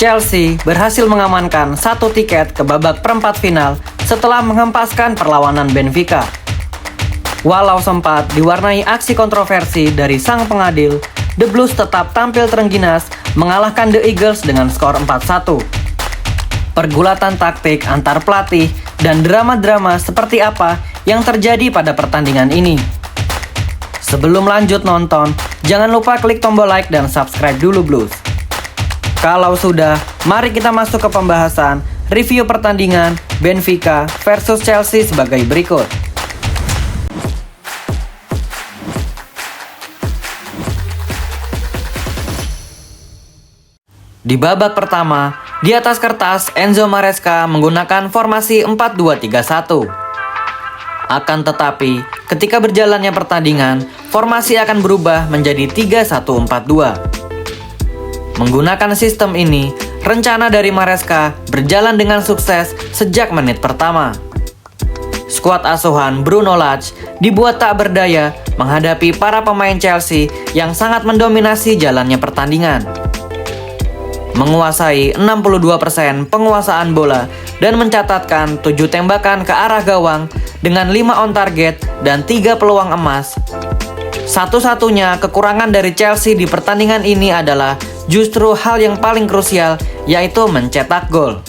Chelsea berhasil mengamankan 1 tiket ke babak perempat final setelah menghempaskan perlawanan Benfica. Walau sempat diwarnai aksi kontroversi dari sang pengadil, The Blues tetap tampil terengginas mengalahkan The Eagles dengan skor 4-1. Pergulatan taktik antar pelatih dan drama-drama seperti apa yang terjadi pada pertandingan ini? Sebelum lanjut nonton, jangan lupa klik tombol like dan subscribe dulu Blues. Kalau sudah, mari kita masuk ke pembahasan review pertandingan Benfica versus Chelsea sebagai berikut. Di babak pertama, di atas kertas Enzo Maresca menggunakan formasi 4-2-3-1. Akan tetapi, ketika berjalannya pertandingan, formasi akan berubah menjadi 3-1-4-2. Menggunakan sistem ini, rencana dari Maresca berjalan dengan sukses sejak menit pertama. Skuad asuhan Bruno Lage dibuat tak berdaya menghadapi para pemain Chelsea yang sangat mendominasi jalannya pertandingan. Menguasai 62% penguasaan bola dan mencatatkan 7 tembakan ke arah gawang dengan 5 on target dan 3 peluang emas. Satu-satunya kekurangan dari Chelsea di pertandingan ini adalah justru hal yang paling krusial, yaitu mencetak gol.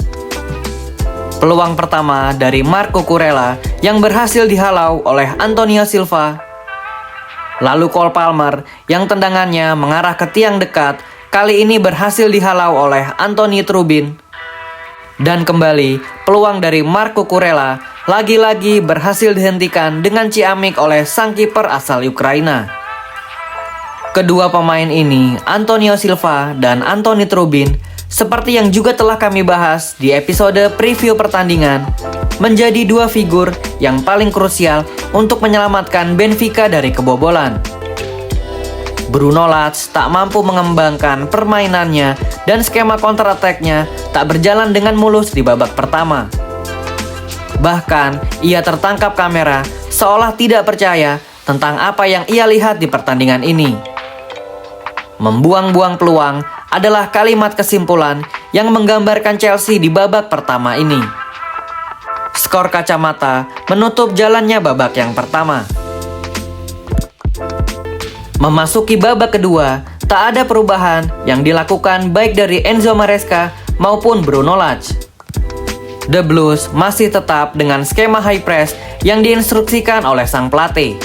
Peluang pertama dari Marco Kurela yang berhasil dihalau oleh Antonio Silva. Lalu Cole Palmer yang tendangannya mengarah ke tiang dekat, kali ini berhasil dihalau oleh Anthony Trubin. Dan kembali, peluang dari Marco Kurela lagi-lagi berhasil dihentikan dengan ciamik oleh sang kiper asal Ukraina. Kedua pemain ini, Antonio Silva dan Anthony Trubin, seperti yang juga telah kami bahas di episode preview pertandingan, menjadi dua figur yang paling krusial untuk menyelamatkan Benfica dari kebobolan. Bruno Lage tak mampu mengembangkan permainannya dan skema counter attack-nya tak berjalan dengan mulus di babak pertama. Bahkan, ia tertangkap kamera seolah tidak percaya tentang apa yang ia lihat di pertandingan ini. Membuang-buang peluang adalah kalimat kesimpulan yang menggambarkan Chelsea di babak pertama ini. Skor kacamata menutup jalannya babak yang pertama. Memasuki babak kedua, tak ada perubahan yang dilakukan baik dari Enzo Maresca maupun Bruno Lage. The Blues masih tetap dengan skema high press yang diinstruksikan oleh sang pelatih.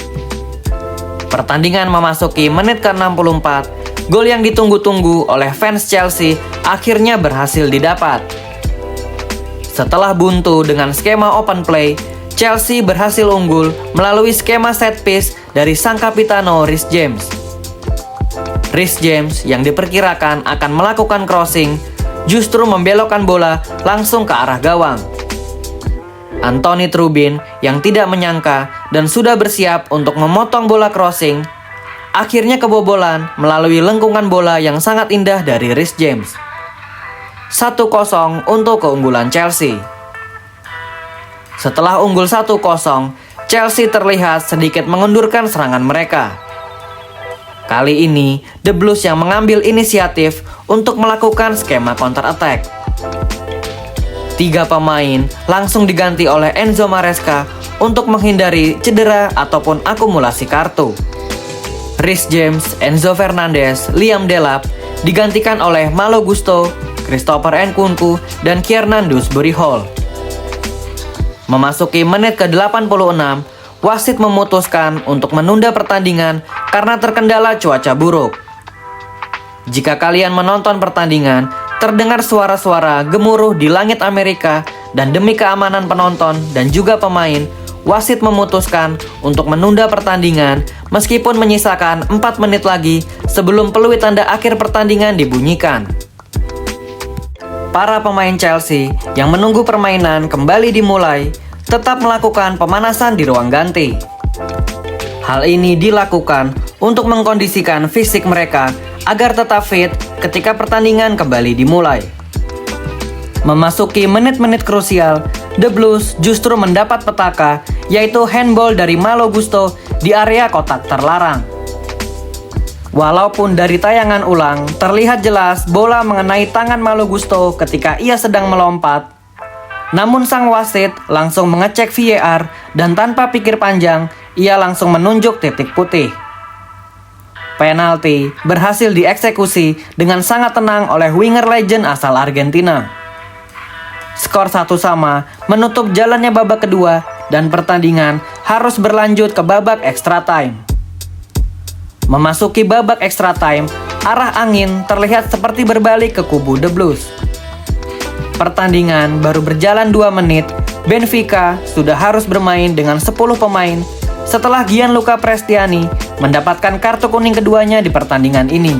Pertandingan memasuki menit ke-64, gol yang ditunggu-tunggu oleh fans Chelsea akhirnya berhasil didapat. Setelah buntu dengan skema open play, Chelsea berhasil unggul melalui skema set piece dari sang kapitano Reece James. Reece James yang diperkirakan akan melakukan crossing justru membelokkan bola langsung ke arah gawang. Anthony Trubin yang tidak menyangka dan sudah bersiap untuk memotong bola crossing, akhirnya kebobolan melalui lengkungan bola yang sangat indah dari Reece James. 1-0 untuk keunggulan Chelsea. Setelah unggul 1-0, Chelsea terlihat sedikit mengundurkan serangan mereka. Kali ini, The Blues yang mengambil inisiatif untuk melakukan skema counter attack. 3 pemain langsung diganti oleh Enzo Maresca untuk menghindari cedera ataupun akumulasi kartu. Reece James, Enzo Fernandez, Liam Delap digantikan oleh Malo Gusto, Christopher Nkunku, dan Kiernan Dewsbury Hall. Memasuki menit ke-86, wasit memutuskan untuk menunda pertandingan karena terkendala cuaca buruk. Jika kalian menonton pertandingan, terdengar suara-suara gemuruh di langit Amerika dan demi keamanan penonton dan juga pemain, wasit memutuskan untuk menunda pertandingan meskipun menyisakan 4 menit lagi sebelum peluit tanda akhir pertandingan dibunyikan. Para pemain Chelsea yang menunggu permainan kembali dimulai tetap melakukan pemanasan di ruang ganti. Hal ini dilakukan untuk mengkondisikan fisik mereka agar tetap fit ketika pertandingan kembali dimulai. Memasuki menit-menit krusial, The Blues justru mendapat petaka, yaitu handball dari Malo Gusto di area kotak terlarang. Walaupun dari tayangan ulang terlihat jelas bola mengenai tangan Malo Gusto ketika ia sedang melompat, namun sang wasit langsung mengecek VAR dan tanpa pikir panjang, ia langsung menunjuk titik putih. Penalti berhasil dieksekusi dengan sangat tenang oleh winger legend asal Argentina. Skor 1-1 menutup jalannya babak kedua dan pertandingan harus berlanjut ke babak extra time. Memasuki babak extra time, arah angin terlihat seperti berbalik ke kubu The Blues. Pertandingan baru berjalan 2 menit, Benfica sudah harus bermain dengan 10 pemain setelah Gianluca Prestiani mendapatkan kartu kuning keduanya di pertandingan ini.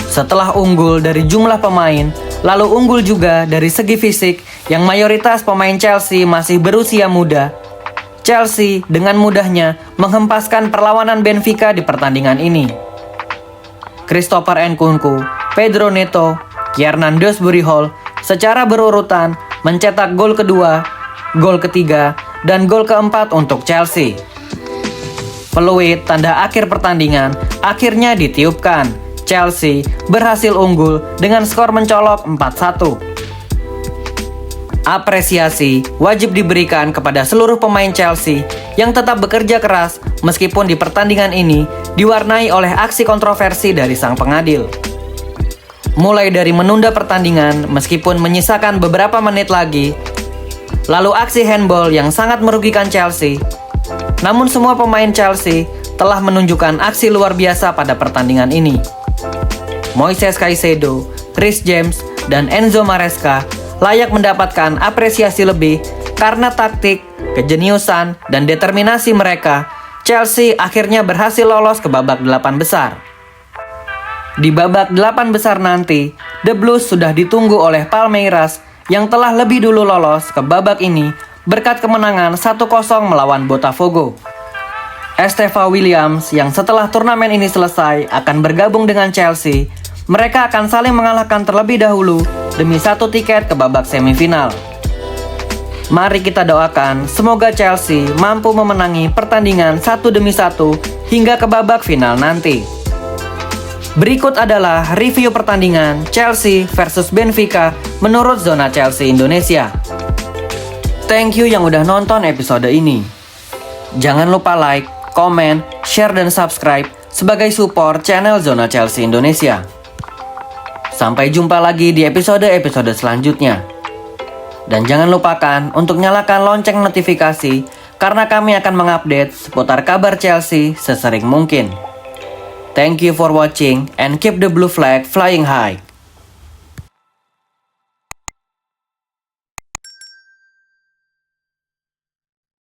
Setelah unggul dari jumlah pemain, lalu unggul juga dari segi fisik yang mayoritas pemain Chelsea masih berusia muda, Chelsea dengan mudahnya menghempaskan perlawanan Benfica di pertandingan ini. Christopher Nkunku, Pedro Neto, Kiernan Dewsbury Hall secara berurutan mencetak gol kedua, gol ketiga, dan gol keempat untuk Chelsea. Peluit tanda akhir pertandingan akhirnya ditiupkan. Chelsea berhasil unggul dengan skor mencolok 4-1. Apresiasi wajib diberikan kepada seluruh pemain Chelsea yang tetap bekerja keras meskipun di pertandingan ini diwarnai oleh aksi kontroversi dari sang pengadil. Mulai dari menunda pertandingan meskipun menyisakan beberapa menit lagi, lalu aksi handball yang sangat merugikan Chelsea. Namun semua pemain Chelsea telah menunjukkan aksi luar biasa pada pertandingan ini. Moises Caicedo, Reece James, dan Enzo Maresca layak mendapatkan apresiasi lebih karena taktik, kejeniusan, dan determinasi mereka. Chelsea akhirnya berhasil lolos ke babak 8 besar. Di babak 8 besar nanti, The Blues sudah ditunggu oleh Palmeiras yang telah lebih dulu lolos ke babak ini berkat kemenangan 1-0 melawan Botafogo. Esteva Williams yang setelah turnamen ini selesai akan bergabung dengan Chelsea. Mereka akan saling mengalahkan terlebih dahulu demi 1 tiket ke babak semifinal. Mari kita doakan semoga Chelsea mampu memenangi pertandingan 1 demi 1 hingga ke babak final nanti. Berikut adalah review pertandingan Chelsea versus Benfica menurut Zona Chelsea Indonesia. Thank you yang udah nonton episode ini. Jangan lupa like, komen, share, dan subscribe sebagai support channel Zona Chelsea Indonesia. Sampai jumpa lagi di episode-episode selanjutnya. Dan jangan lupakan untuk nyalakan lonceng notifikasi karena kami akan mengupdate seputar kabar Chelsea sesering mungkin. Thank you for watching and keep the blue flag flying high.